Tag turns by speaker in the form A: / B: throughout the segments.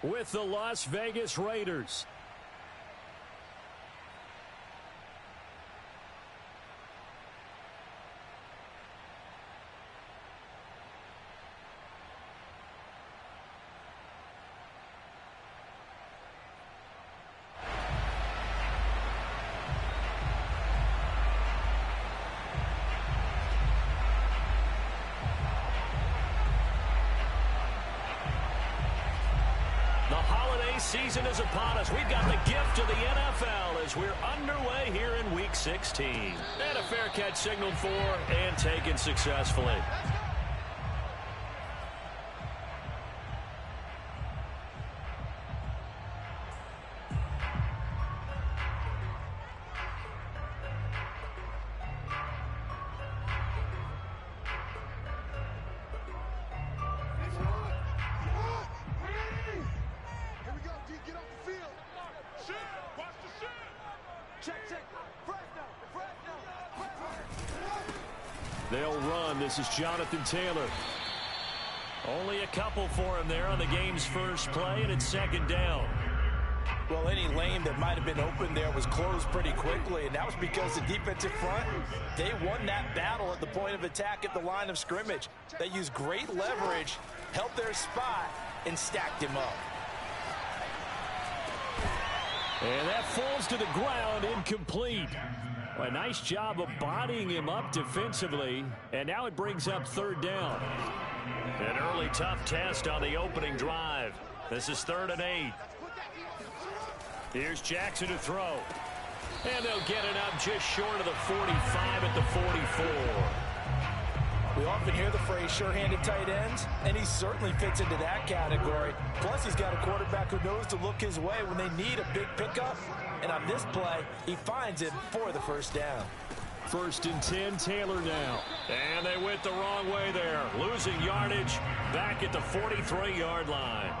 A: with the Las Vegas Raiders.
B: Season is upon us. We've got the gift of the NFL as we're underway here in Week 16. And a fair catch signaled for and taken successfully. They'll run. This is Jonathan Taylor. Only a couple for him there on the game's first play, and it's second down.
C: Well, any lane that might have been open there was closed pretty quickly, and that was because the defensive front, they won that battle at the point of attack at the line of scrimmage. They used great leverage, held their spot, and stacked him up.
A: And that falls to the ground, incomplete. A nice job of bodying him up defensively, and now it brings up third down.
B: An early tough test on the opening drive. This is 3rd and 8. Here's Jackson to throw. And they'll get it up just short of the 45 at the 44.
C: We often hear the phrase sure-handed tight ends, and he certainly fits into that category. Plus, he's got a quarterback who knows to look his way when they need a big pickup. And on this play, he finds it for the first down.
A: 1st and 10, Taylor now.
B: And they went the wrong way there. Losing yardage back at the 43-yard line.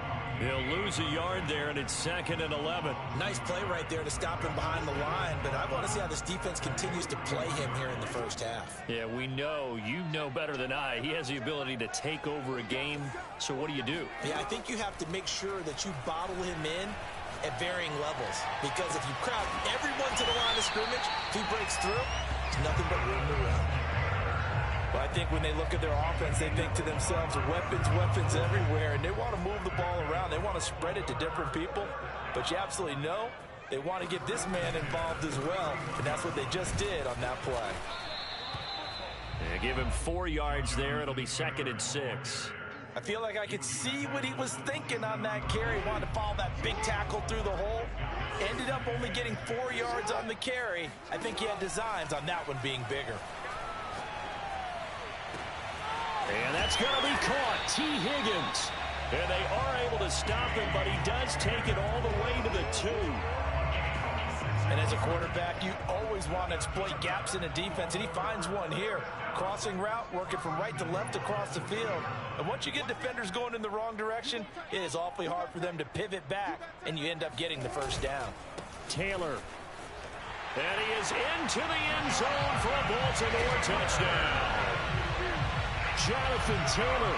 B: They'll lose a yard there, and it's 2nd and 11.
D: Nice play right there to stop him behind the line, but I want to see how this defense continues to play him here in the first half.
B: Yeah, we know. You know better than I. He has the ability to take over a game, so what do you do?
D: Yeah, I think you have to make sure that you bottle him in at varying levels, because if you crowd everyone to the line of scrimmage, if he breaks through, there's nothing but room to run.
C: Well, I think when they look at their offense, they think to themselves, weapons everywhere, and they want to move the ball around. They want to spread it to different people, but you absolutely know they want to get this man involved as well, and that's what they just did on that play.
B: Yeah, give him 4 yards there. It'll be 2nd and 6.
C: I feel like I could see what he was thinking on that carry. He wanted to follow that big tackle through the hole. Ended up only getting 4 yards on the carry. I think he had designs on that one being bigger.
B: And that's going to be caught. T. Higgins. And they are able to stop him, but he does take it all the way to the 2.
C: And as a quarterback, you always want to exploit gaps in a defense, and he finds one here. Crossing route, working from right to left across the field. And once you get defenders going in the wrong direction, it is awfully hard for them to pivot back, and you end up getting the first down.
A: Taylor.
B: And he is into the end zone for a Baltimore touchdown.
A: Jonathan Taylor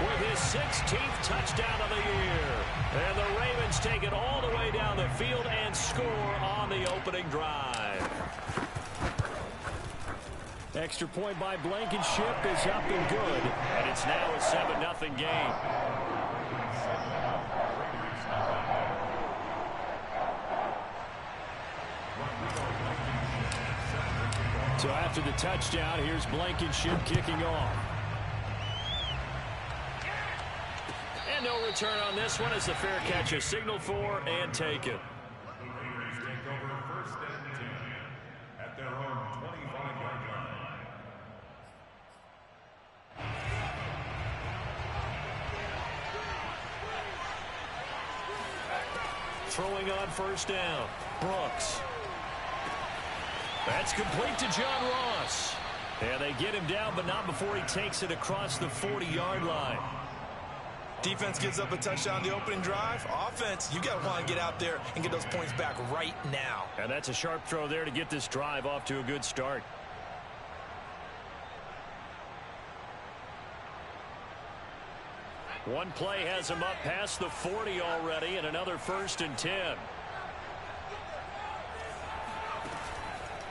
B: with his 16th touchdown of the year. And the Ravens take it all the way down the field and score on the opening drive.
A: Extra point by Blankenship is up and good.
B: And it's now a 7-0 game.
A: So after the touchdown, here's Blankenship kicking off.
B: And no return on this one as the fair catch is signaled for and taken. Throwing on first down, Brooks. That's complete to John Ross. And they get him down, but not before he takes it across the 40-yard line.
D: Defense gives up a touchdown the opening drive. Offense, you got to want to get out there and get those points back right now.
B: And that's a sharp throw there to get this drive off to a good start. One play has him up past the 40 already, and another 1st and 10.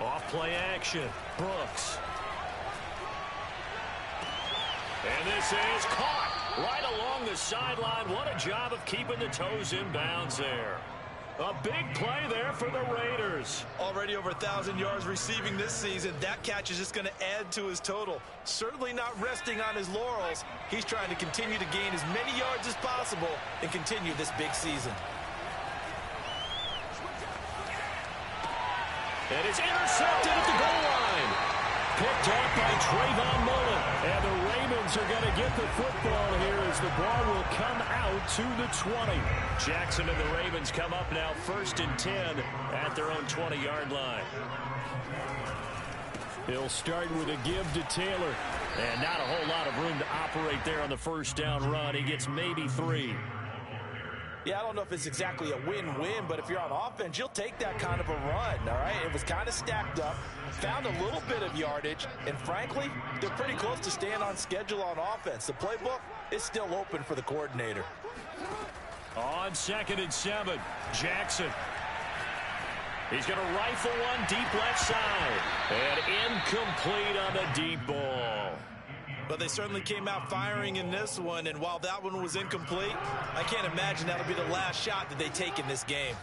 B: Off play action. Brooks. And this is caught right along the sideline. What a job of keeping the toes in bounds there. A big play there for the Raiders.
C: Already over 1,000 yards receiving this season. That catch is just going to add to his total. Certainly not resting on his laurels. He's trying to continue to gain as many yards as possible and continue this big season.
B: And it's intercepted at the goal line. Picked up by Trayvon Mullen. And the Ravens are going to get the football here as the ball will come out to the 20. Jackson and the Ravens come up now 1st and 10 at their own 20-yard line. He'll start with a give to Taylor. And not a whole lot of room to operate there on the 1st down run. He gets maybe 3.
C: Yeah, I don't know if it's exactly a win-win, but if you're on offense, you'll take that kind of a run, all right? It was kind of stacked up, found a little bit of yardage, and frankly, they're pretty close to staying on schedule on offense. The playbook is still open for the coordinator.
B: On 2nd and 7, Jackson. He's going to rifle one deep left side. And incomplete on the deep ball.
C: But they certainly came out firing in this one, and while that one was incomplete, I can't imagine that'll be the last shot that they take in this game.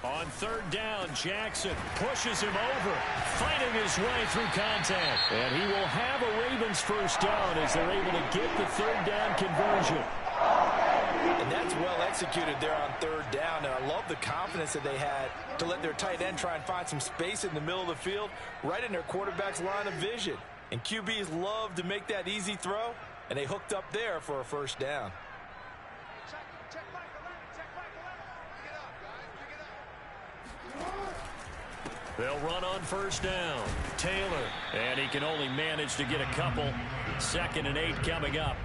B: On 3rd down, Jackson pushes him over, fighting his way through contact. And he will have a Ravens 1st down as they're able to get the 3rd down conversion.
C: And that's well executed there on 3rd down. And I love the confidence that they had to let their tight end try and find some space in the middle of the field, right in their quarterback's line of vision. And QBs love to make that easy throw, and they hooked up there for a 1st down.
B: They'll run on 1st down. Taylor, and he can only manage to get a couple. 2nd and 8 coming up.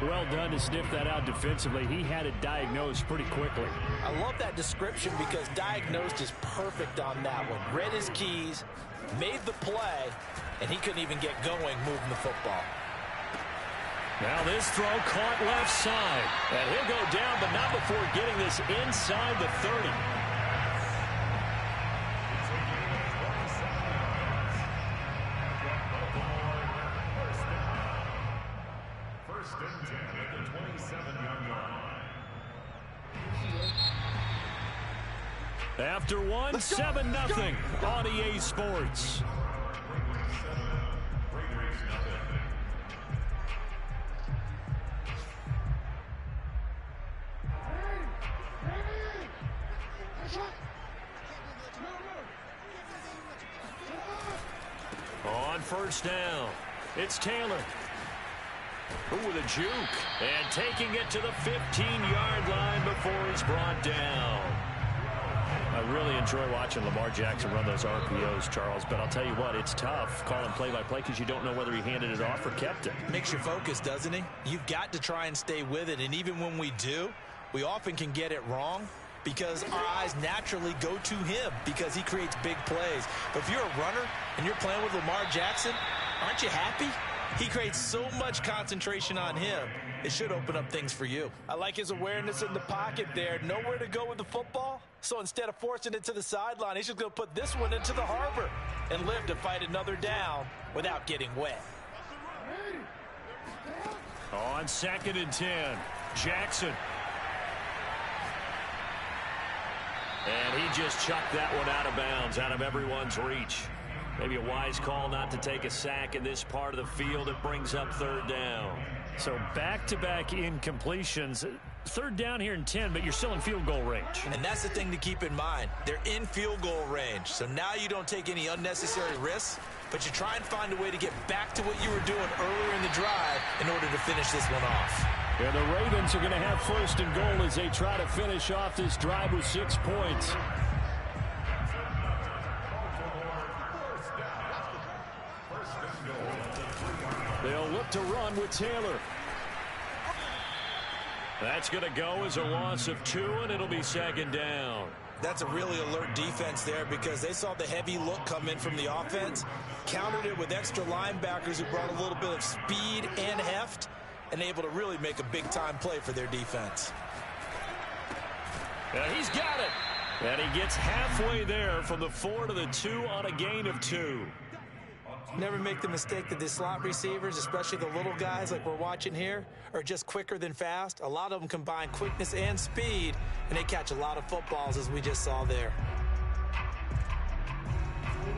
A: Well done to sniff that out defensively. He had it diagnosed pretty quickly.
C: I love that description because diagnosed is perfect on that one. Read his keys, made the play, and he couldn't even get going moving the football.
B: Now this throw caught left side. And he'll go down, but not before getting this inside the 30. After one, 7-0 on EA Sports. On 1st down, it's Taylor. With a juke. And taking it to the 15-yard line before he's brought down. I really enjoy watching Lamar Jackson run those RPOs, Charles, but I'll tell you what, it's tough calling play-by-play because you don't know whether he handed it off or kept it.
C: Makes you focus, doesn't he? You've got to try and stay with it, and even when we do, we often can get it wrong because our eyes naturally go to him because he creates big plays. But if you're a runner and you're playing with Lamar Jackson, aren't you happy? He creates so much concentration on him. It should open up things for you. I like his awareness in the pocket there. Nowhere to go with the football. So instead of forcing it to the sideline, he's just going to put this one into the harbor and live to fight another down without getting wet.
B: On 2nd and 10, Jackson. And he just chucked that one out of bounds, out of everyone's reach. Maybe a wise call not to take a sack in this part of the field. It brings up 3rd down.
A: So back-to-back incompletions. 3rd down here in 10, but you're still in field goal range.
C: And that's the thing to keep in mind. They're in field goal range. So now you don't take any unnecessary risks, but you try and find a way to get back to what you were doing earlier in the drive in order to finish this one off.
A: And the Ravens are going to have 1st and goal as they try to finish off this drive with 6 points. They'll look to run with Taylor.
B: That's going to go as a loss of 2, and it'll be second down.
D: That's a really alert defense there because they saw the heavy look come in from the offense, countered it with extra linebackers who brought a little bit of speed and heft, and able to really make a big-time play for their defense.
B: He's got it. And he gets halfway there from the 4 to the 2 on a gain of 2.
D: Never make the mistake that the slot receivers, especially the little guys like we're watching here, are just quicker than fast. A lot of them combine quickness and speed, and they catch a lot of footballs, as we just saw there.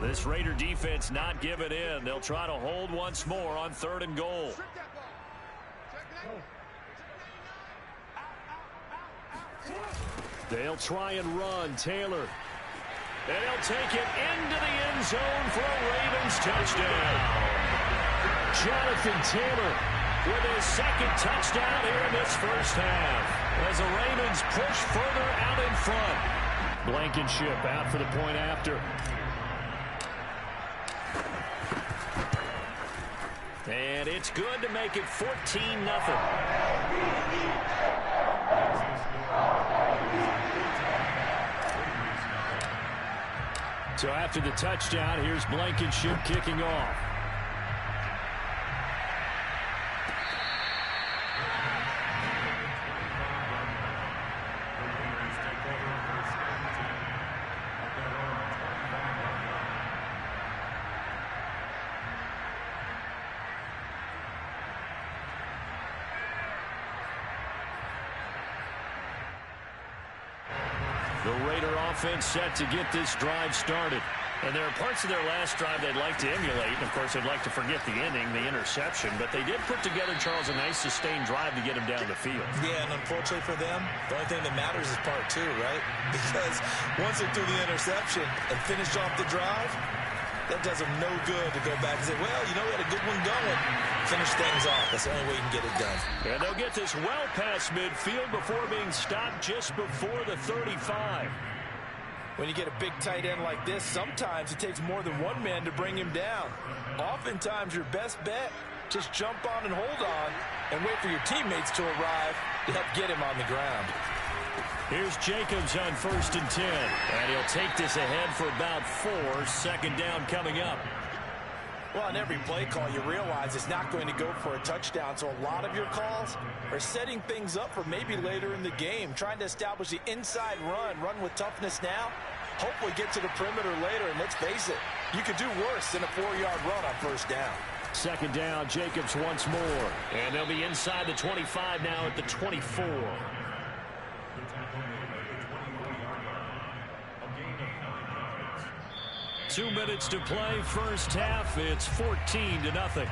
B: This Raider defense not giving in. They'll try to hold once more on 3rd and goal.
A: They'll try and run. Taylor.
B: And he'll take it into the end zone for a Ravens touchdown.
A: Jonathan Taylor
B: with his 2nd touchdown here in this first half, as the Ravens push further out in front.
A: Blankenship out for the point after.
B: And it's good to make it 14-0.
A: So after the touchdown, here's Blankenship kicking off. The Raider offense set to get this drive started.
B: And there are parts of their last drive they'd like to emulate. And, of course, they'd like to forget the ending, the interception. But they did put together, Charles, a nice sustained drive to get him down the field.
D: Yeah, and unfortunately for them, the only thing that matters is part 2, right? Because once they threw the interception and finished off the drive, that does them no good to go back and say, well, you know, we had a good one going. Finish things off. That's the only way you can get it done.
B: And they'll get this well past midfield before being stopped just before the 35.
C: When you get a big tight end like this, sometimes it takes more than one man to bring him down. Oftentimes, your best bet, just jump on and hold on and wait for your teammates to arrive to help get him on the ground.
B: Here's Jacobs on 1st and 10. And he'll take this ahead for about 4. 2nd down coming up.
C: Well, on every play call, you realize it's not going to go for a touchdown. So a lot of your calls are setting things up for maybe later in the game, trying to establish the inside run with toughness now, hopefully get to the perimeter later. And let's face it, you could do worse than a 4-yard run on 1st down.
A: 2nd down, Jacobs once more.
B: And they'll be inside the 25 now at the 24. 2 minutes to play, first half. It's 14-0.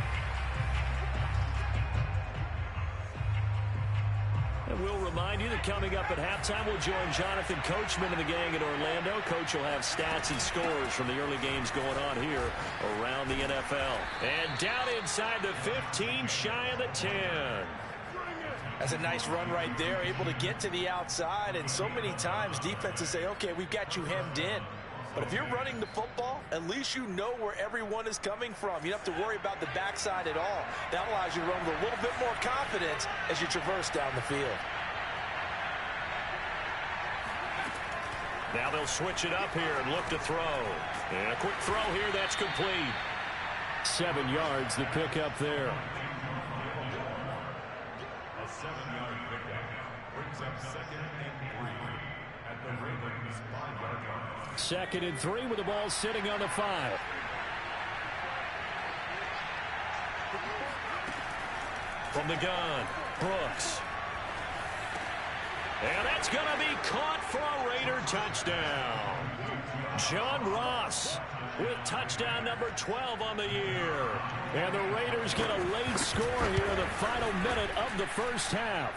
B: And we'll remind you that coming up at halftime, we'll join Jonathan Coachman and the gang in Orlando. Coach will have stats and scores from the early games going on here around the NFL. And down inside the 15, shy of the 10.
C: That's a nice run right there, able to get to the outside. And so many times defenses say, okay, we've got you hemmed in. But if you're running the football, at least you know where everyone is coming from. You don't have to worry about the backside at all. That allows you to run with a little bit more confidence as you traverse down the field.
B: Now they'll switch it up here and look to throw. And a quick throw here, that's complete.
A: 7 yards, the pickup there.
E: A 7-yard pickup brings up 2nd and 3 at the Ravens 5-yard line.
A: 2nd and 3 with the ball sitting on the 5.
B: From the gun, Brooks. And that's going to be caught for a Raider touchdown. John Ross with touchdown number 12 on the year.
A: And the Raiders get a late score here in the final minute of the first half.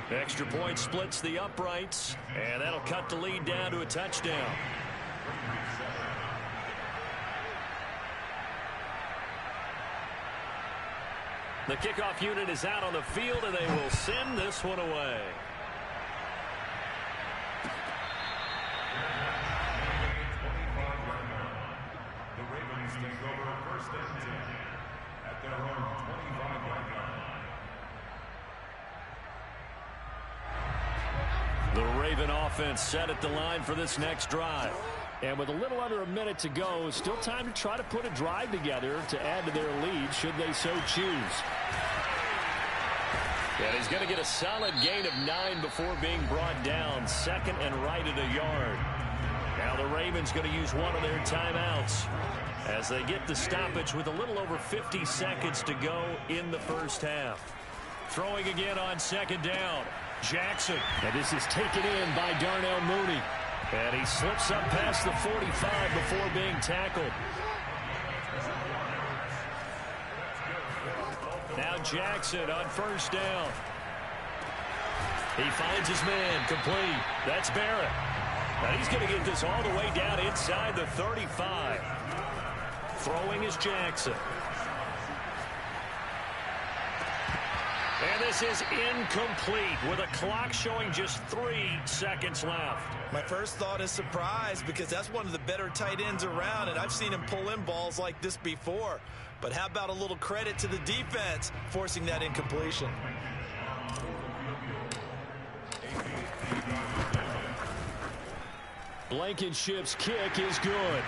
B: Extra point splits the uprights, and that'll cut the lead down to a touchdown. The kickoff unit is out on the field, and they will send this one away.
E: The Ravens take over 1st and 10 at their own
B: The Raven offense set at the line for this next drive.
A: And with a little under a minute to go, still time to try to put a drive together to add to their lead should they so choose.
B: And he's going to get a solid gain of 9 before being brought down. Second and right at a yard. Now the Ravens going to use one of their timeouts as they get the stoppage with a little over 50 seconds to go in the first half. Throwing again on second down. Jackson.
A: And this is taken in by Darnell Mooney.
B: And he slips up past the 45 before being tackled. Now Jackson on first down. He finds his man complete. That's Barrett. Now he's going to get this all the way down inside the 35. Throwing is Jackson. And this is incomplete with a clock showing just 3 seconds left.
D: My first thought is surprise because that's one of the better tight ends around, and I've seen him pull in balls like this before. But how about a little credit to the defense forcing that incompletion?
A: Blankenship's kick is good.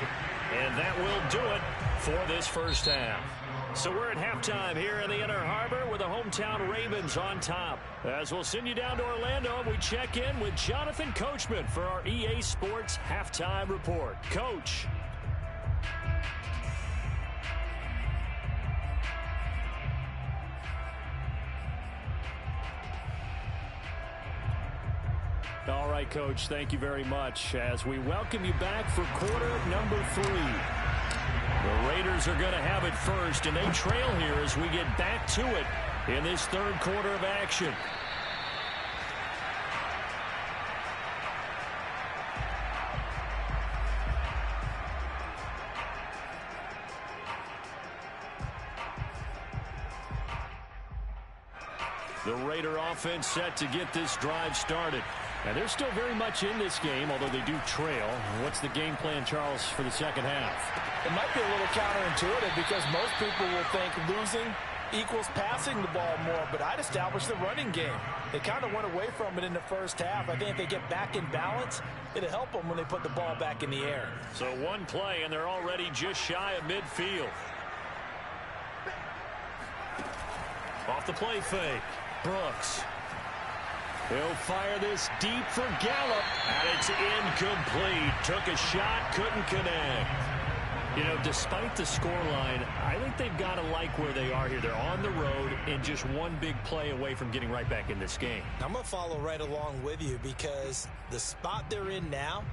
B: And that will do it for this first half. So we're at halftime here in the Inner Harbor with the hometown Ravens on top. As we'll send you down to Orlando, we check in with Jonathan Coachman for our EA Sports Halftime Report. Coach.
A: All right, Coach, thank you very much as we welcome you back for quarter number 3.
B: The Raiders are going to have it first, and they trail here as we get back to it in this third quarter of action. The Raider offense set to get this drive started.
A: And they're still very much in this game, although they do trail. What's the game plan, Charles, for the second half?
C: It might be a little counterintuitive because most people will think losing equals passing the ball more, but I'd establish the running game. They kind of went away from it in the first half. I think if they get back in balance, it'll help them when they put the ball back in the air.
B: So one play, and they're already just shy of midfield. Off the play fake, Brooks.
A: He'll fire this deep for Gallup.
B: And it's incomplete. Took a shot, couldn't connect.
A: You know, despite the scoreline, I think they've got to like where they are here. They're on the road and just one big play away from getting right back in this game.
D: I'm going to follow right along with you because the spot they're in now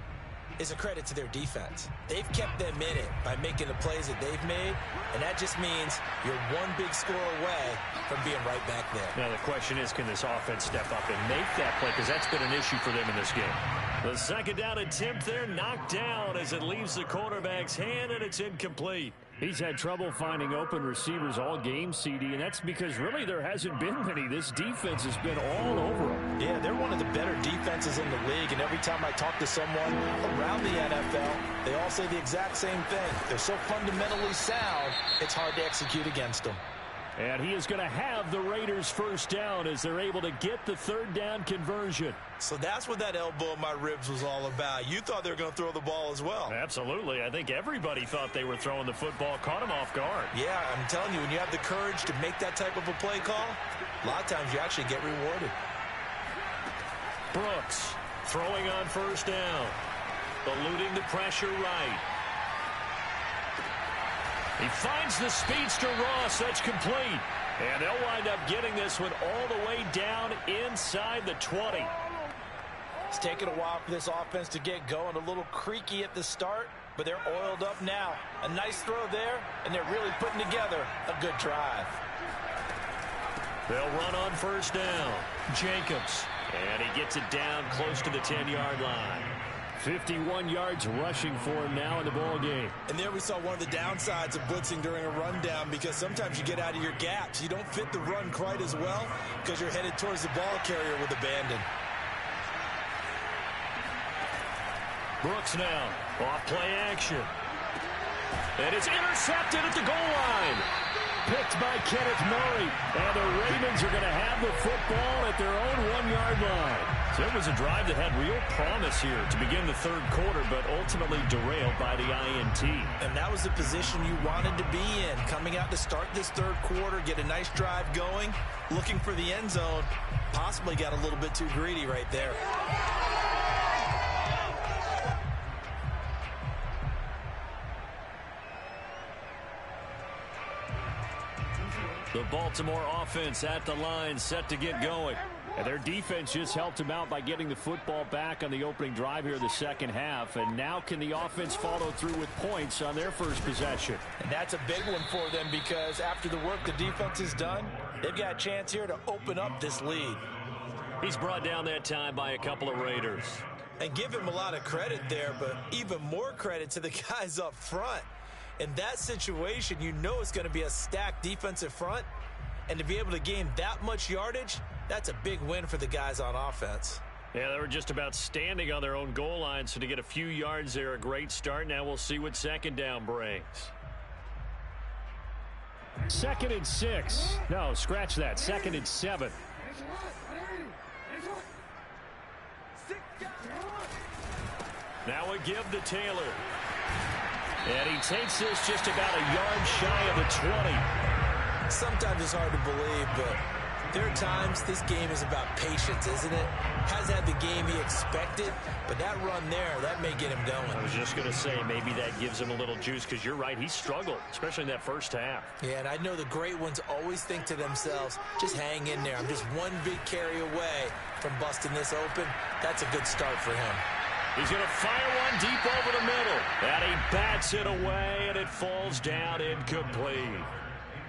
D: is a credit to their defense. They've kept them in it by making the plays that they've made, and that just means you're one big score away from being right back there.
B: Now the question is, can this offense step up and make that play? Because that's been an issue for them in this game. The second down attempt there knocked down as it leaves the quarterback's hand, and it's incomplete.
A: He's had trouble finding open receivers all game, CD, and that's because really there hasn't been many. This defense has been all over them.
C: Yeah, they're one of the better defenses in the league, and every time I talk to someone around the NFL, they all say the exact same thing. They're so fundamentally sound, it's hard to execute against them.
A: And he is going to have the Raiders first down as they're able to get the third down conversion.
D: So that's what that elbow in my ribs was all about. You thought they were going to throw the ball as well.
B: Absolutely. I think everybody thought they were throwing the football, caught him off guard.
D: Yeah, I'm telling you, when you have the courage to make that type of a play call, a lot of times you actually get rewarded.
B: Brooks throwing on first down, eluding the pressure right. He finds the speedster Ross. That's complete. And they'll wind up getting this one all the way down inside the 20.
C: It's taken a while for this offense to get going. A little creaky at the start, but they're oiled up now. A nice throw there, and they're really putting together a good drive.
B: They'll run on first down. Jacobs. And he gets it down close to the 10-yard line.
A: 51 yards rushing for him now in the ball game.
D: And there we saw one of the downsides of blitzing during a rundown because sometimes you get out of your gaps. You don't fit the run quite as well because you're headed towards the ball carrier with abandon.
B: Brooks now off play action. And it's intercepted at the goal line.
A: Picked by Kenneth Murray. And the Ravens are going to have the football at their own 1-yard line. It was a drive that had real promise here to begin the third quarter, but ultimately derailed by the INT.
C: And that was the position you wanted to be in. Coming out to start this third quarter, get a nice drive going, looking for the end zone. Possibly got a little bit too greedy right there.
A: The Baltimore offense at the line, set to get going. And their defense just helped them out by getting the football back on the opening drive here in the second half. And now can the offense follow through with points on their first possession?
C: And that's a big one for them because after the work the defense has done, they've got a chance here to open up this lead.
B: He's brought down that time by a couple of Raiders.
D: And give him a lot of credit there, but even more credit to the guys up front. In that situation, you know it's going to be a stacked defensive front. And to be able to gain that much yardage, that's a big win for the guys on offense.
B: Yeah, they were just about standing on their own goal line, so to get a few yards there, a great start. Now we'll see what second down brings.
A: 2nd and 6. No, scratch that. 2nd and 7.
B: Now a give to Taylor.
A: And he takes this just about a yard shy of the 20.
D: Sometimes it's hard to believe, but there are times this game is about patience, isn't it? Hasn't had the game he expected, but that run there, that may get him going.
B: I was just going to say, maybe that gives him a little juice, because you're right, he struggled, especially in that first half.
D: Yeah, and I know the great ones always think to themselves, just hang in there. I'm just one big carry away from busting this open. That's a good start for him.
B: He's going to fire one deep over the middle. And he bats it away, and it falls down incomplete.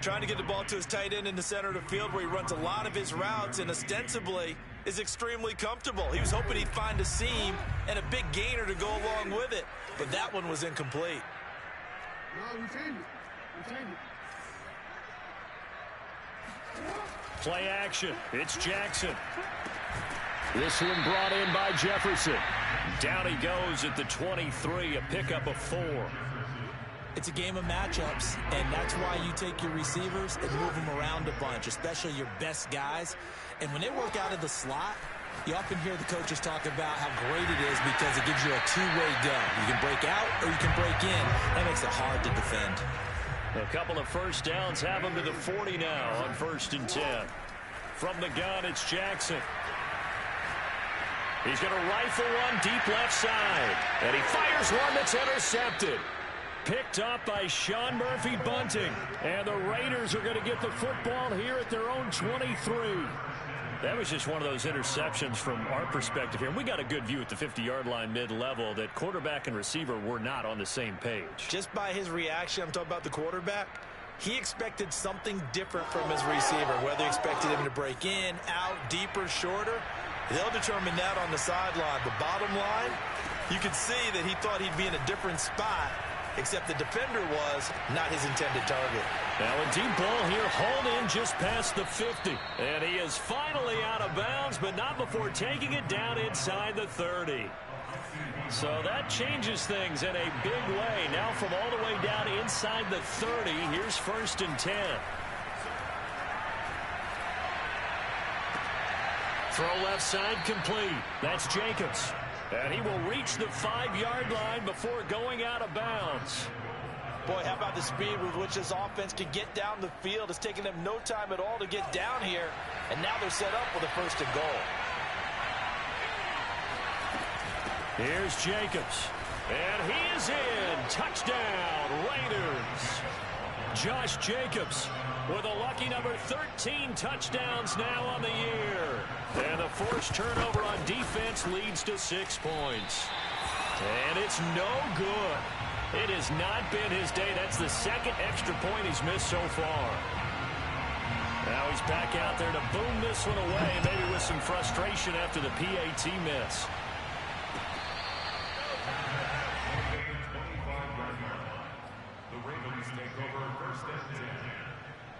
D: Trying to get the ball to his tight end in the center of the field where he runs a lot of his routes and ostensibly is extremely comfortable. He was hoping he'd find a seam and a big gainer to go along with it, but that one was incomplete.
A: Play action. It's Jackson. This one brought in by Jefferson. Down he goes at the 23, a pickup of 4.
D: It's a game of matchups, and that's why you take your receivers and move them around a bunch, especially your best guys. And when they work out of the slot, you often hear the coaches talk about how great it is because it gives you a two-way go. You can break out or you can break in. That makes it hard to defend.
B: A couple of first downs have him to the 40 now on 1st and 10. From the gun, it's Jackson. He's going to rifle one deep left side. And he fires one that's intercepted. Picked up by Sean Murphy-Bunting. And the Raiders are going to get the football here at their own 23. That was just one of those interceptions from our perspective here. We got a good view at the 50-yard line mid-level that quarterback and receiver were not on the same page.
D: Just by his reaction, I'm talking about the quarterback, he expected something different from his receiver, whether he expected him to break in, out, deeper, shorter. They'll determine that on the sideline. The bottom line, you can see that he thought he'd be in a different spot, except the defender was not his intended target.
B: Now a deep ball here, hauled in just past the 50. And he is finally out of bounds, but not before taking it down inside the 30. So that changes things in a big way. Now from all the way down inside the 30, here's 1st and 10. Throw left side complete. That's Jacobs. And he will reach the 5-yard line before going out of bounds.
C: Boy, how about the speed with which this offense can get down the field? It's taken them no time at all to get down here. And now they're set up with a 1st and goal.
B: Here's Jacobs. And he is in. Touchdown, Raiders. Josh Jacobs with a lucky number 13 touchdowns now on the year. And the forced turnover on defense leads to 6 points. And it's no good. It has not been his day. That's the 2nd extra point he's missed so far. Now he's back out there to boom this one away, maybe with some frustration after the PAT miss.
E: The Ravens take over 1st and 10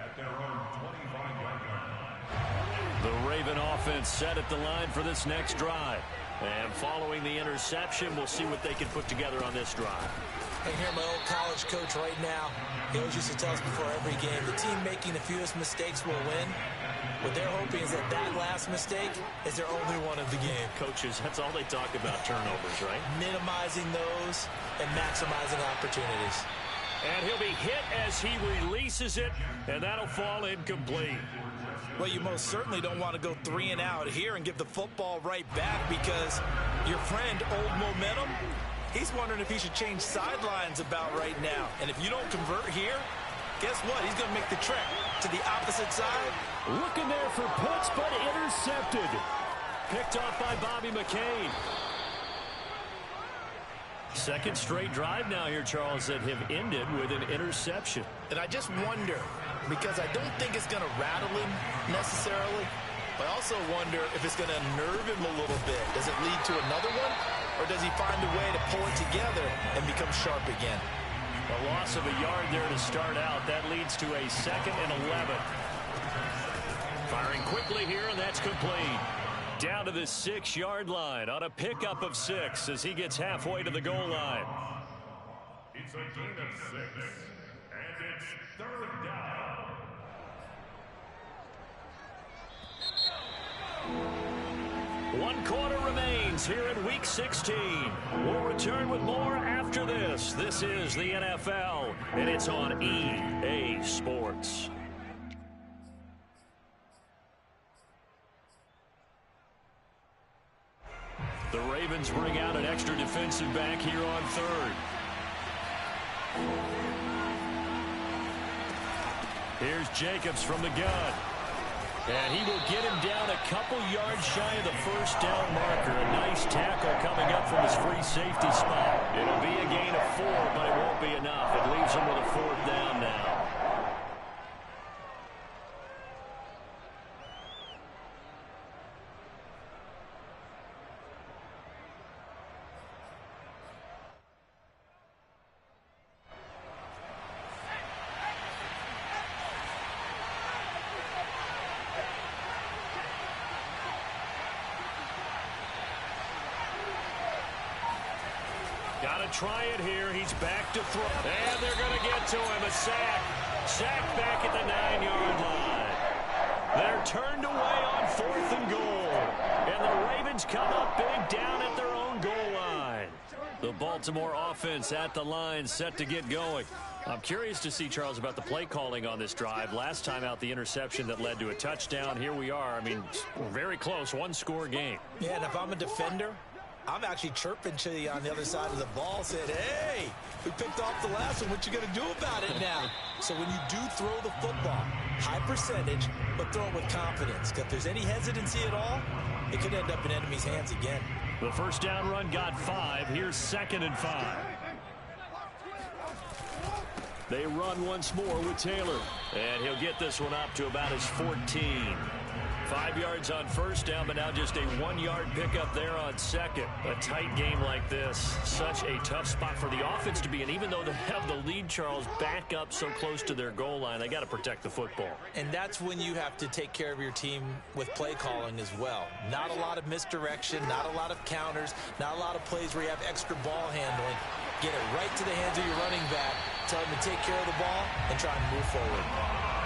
E: at their own 25-yard line.
B: The Raven offense set at the line for this next drive. And following the interception, we'll see what they can put together on this drive.
D: I can hear my old college coach right now. He always used to tell us before every game, the team making the fewest mistakes will win. What they're hoping is that that last mistake is their only one of the game.
B: Coaches, that's all they talk about, turnovers, right?
D: Minimizing those and maximizing opportunities.
B: And he'll be hit as he releases it, and that'll fall incomplete.
C: Well, you most certainly don't want to go 3 and out here and give the football right back, because your friend, Old Momentum, he's wondering if he should change sidelines about right now. And if you don't convert here, guess what? He's going to make the trek to the opposite side.
A: Looking there for Pitts, but intercepted.
B: Picked off by Bobby McCain. Second straight drive now here, Charles, that have ended with an interception.
C: And I just wonder, because I don't think it's going to rattle him necessarily, but I also wonder if it's going to nerve him a little bit. Does it lead to another one, or does he find a way to pull it together and become sharp again?
B: A loss of a yard there to start out. That leads to a 2nd and 11. Firing quickly here, and that's complete. Down to the 6-yard line on a pickup of 6 as he gets halfway to the goal line.
E: It's a gain of 6, and it's 3rd down.
B: One quarter remains here in Week 16. We'll return with more after this. This is the NFL, and it's on EA Sports. The Ravens bring out an extra defensive back here on 3rd. Here's Jacobs from the gun. And he will get him down a couple yards shy of the first down marker. A nice tackle coming up from his free safety spot. It'll be a gain of 4, but it won't be enough. It leaves him with a 4th down now. Got to try it here. He's back to throw. And they're going to get to him. A sack. Sack back at the 9-yard line. They're turned away on 4th and goal. And the Ravens come up big down at their own goal line. The Baltimore offense at the line, set to get going. I'm curious to see, Charles, about the play calling on this drive. Last time out, the interception that led to a touchdown. Here we are. I mean, very close, one-score game.
C: Yeah, and if I'm a defender, I'm actually chirping to you on the other side of the ball, saying, hey, we picked off the last one. What you going to do about it now? So when you do throw the football, high percentage, but throw it with confidence. Because if there's any hesitancy at all, it could end up in enemy's hands again.
B: The first down run got 5. Here's 2nd and 5. They run once more with Taylor. And he'll get this one up to about his 14. 5 yards on first down, but now just a 1-yard pickup there on 2nd. A tight game like this, such a tough spot for the offense to be in. Even though they have the lead, Charles, back up so close to their goal line, they got to protect the football.
C: And that's when you have to take care of your team with play calling as well. Not a lot of misdirection, not a lot of counters, not a lot of plays where you have extra ball handling. Get it right to the hands of your running back, tell him to take care of the ball, and try and move forward.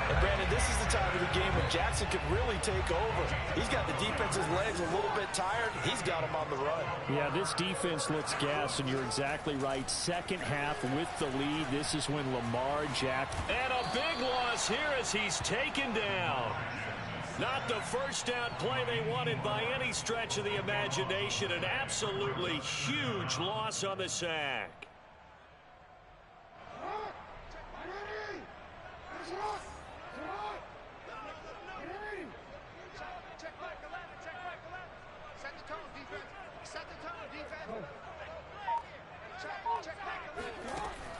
C: And Brandon, this is the time of the game when Jackson could really take over. He's got the defense's legs a little bit tired. He's got them on the run.
A: Yeah, this defense looks gassed, and you're exactly right. Second half with the lead. This is when Lamar Jackson.
B: And a big loss here as he's taken down. Not the first down play they wanted by any stretch of the imagination. An absolutely huge loss on the sack.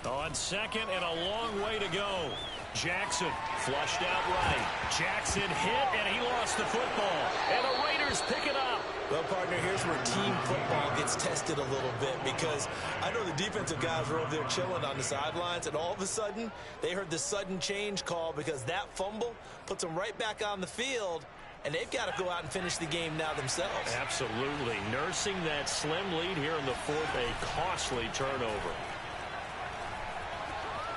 B: On 2nd and a long way to go. Jackson flushed out right. Jackson hit, and he lost the football. And the Raiders pick it up.
C: Well, partner, here's where team football gets tested a little bit, because I know the defensive guys were over there chilling on the sidelines, and all of a sudden, they heard the sudden change call because that fumble puts them right back on the field, and they've got to go out and finish the game now themselves.
B: Absolutely. Nursing that slim lead here in the 4th, a costly turnover.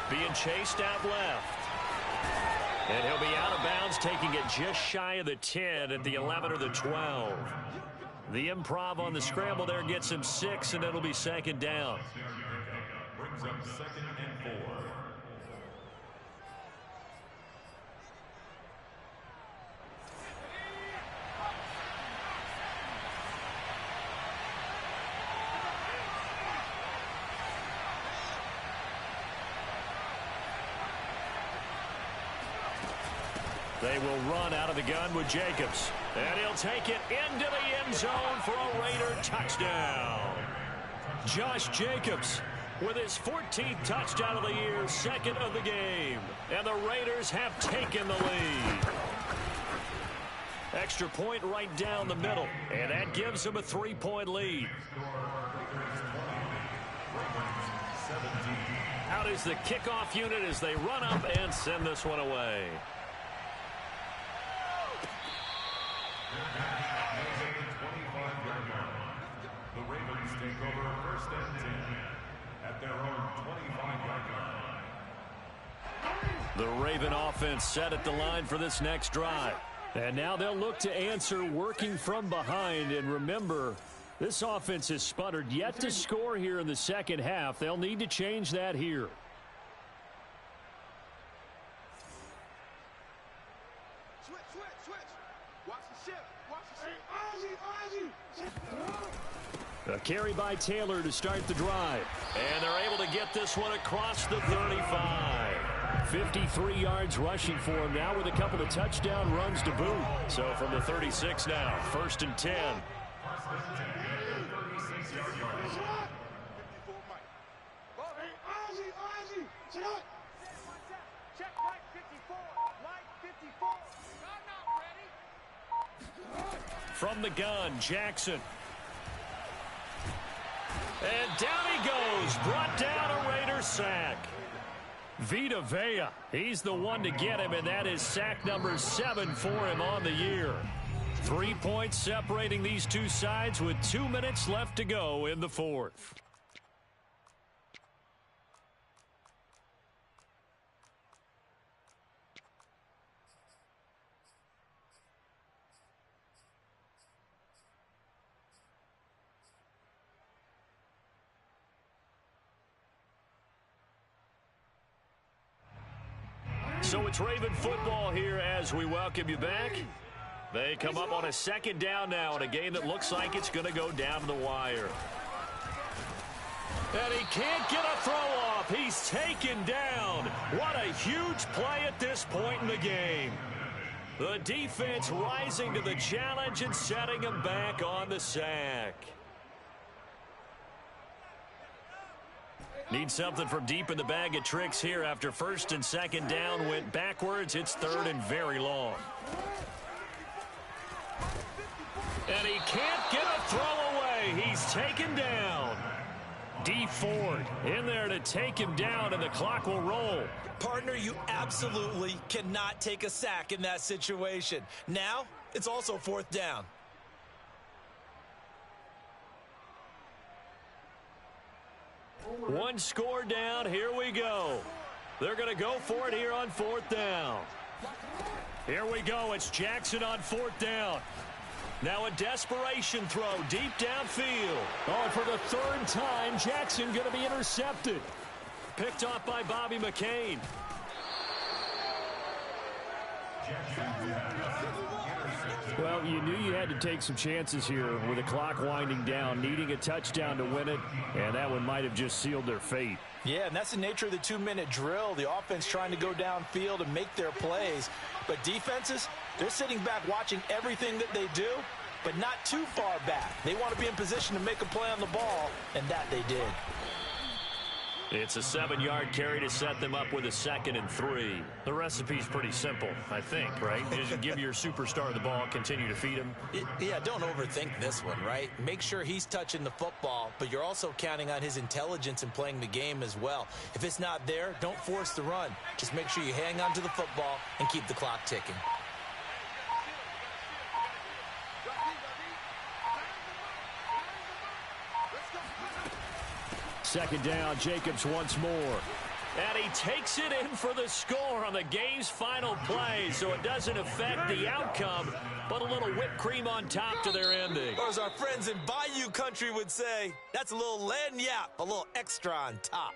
B: being chased out left. And he'll be out of bounds, taking it just shy of the 10 at the 11 or the 12. The improv on the scramble there gets him 6, and it'll be second down.
E: Brings up 2nd and 4.
B: They will run out of the gun with Jacobs. And he'll take it into the end zone for a Raider touchdown. Josh Jacobs with his 14th touchdown of the year, 2nd of the game. And the Raiders have taken the lead. Extra point right down the middle. And that gives them a 3-point lead. Out is the kickoff unit as they run up and send this one away.
E: The Ravens take over 1st and 10 at their own 25-yard line.
B: The Raven offense set at the line for this next drive. And now they'll look to answer working from behind. And remember, this offense has sputtered yet to score here in the second half. They'll need to change that here. A carry by Taylor to start the drive. And they're able to get this one across the 35. 53 yards rushing for him now with a couple of touchdown runs to boot. So from the 36 now, 1st and 10. From the gun, Jackson. And down he goes, brought down a Raider sack. Vita Vea, he's the one to get him, and that is sack number 7 for him on the year. 3 points separating these two sides with 2 minutes left to go in the 4th. So it's Raven football here as we welcome you back. They come up on a 2nd down now in a game that looks like it's going to go down to the wire. And he can't get a throw off. He's taken down. What a huge play at this point in the game. The defense rising to the challenge and setting him back on the sack. Need something from deep in the bag of tricks here after 1st and 2nd down went backwards. It's 3rd and very long. And he can't get a throw away. He's taken down. D. Ford in there to take him down, and the clock will roll.
D: Partner, you absolutely cannot take a sack in that situation. Now, it's also 4th down.
B: One score down. Here we go. They're going to go for it here on 4th down. Here we go. It's Jackson on 4th down. Now a desperation throw deep downfield. Oh, and for the 3rd time, Jackson going to be intercepted. Picked off by Bobby McCain. Well, you knew you had to take some chances here with the clock winding down, needing a touchdown to win it, and that one might have just sealed their fate.
C: Yeah, and that's the nature of the 2-minute drill. The offense trying to go downfield and make their plays. But defenses, they're sitting back watching everything that they do, but not too far back. They want to be in position to make a play on the ball, and that they did.
B: It's a 7-yard carry to set them up with a 2nd and 3. The recipe's pretty simple, I think, right? Just give your superstar the ball, continue to feed him.
D: Yeah, don't overthink this one, right? Make sure he's touching the football, but you're also counting on his intelligence in playing the game as well. If it's not there, don't force the run. Just make sure you hang on to the football and keep the clock ticking.
B: Second down, Jacobs once more. And he takes it in for the score on the game's final play, so it doesn't affect the outcome, but a little whipped cream on top to their ending.
D: Or as our friends in Bayou Country would say, that's a little lagniappe, a little extra on top.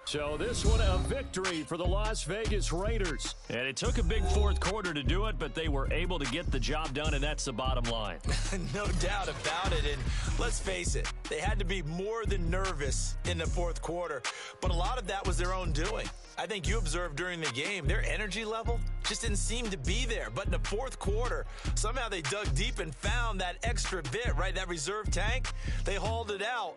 A: So this one a victory for the Las Vegas Raiders.
B: And it took a big fourth quarter to do it, but they were able to get the job done, and that's the bottom line.
D: No doubt about it. And let's face it, they had to be more than nervous in the fourth quarter. But a lot of that was their own doing. I think you observed during the game, their energy level just didn't seem to be there. But in the fourth quarter, somehow they dug deep and found that extra bit, right? That reserve tank. They hauled it out.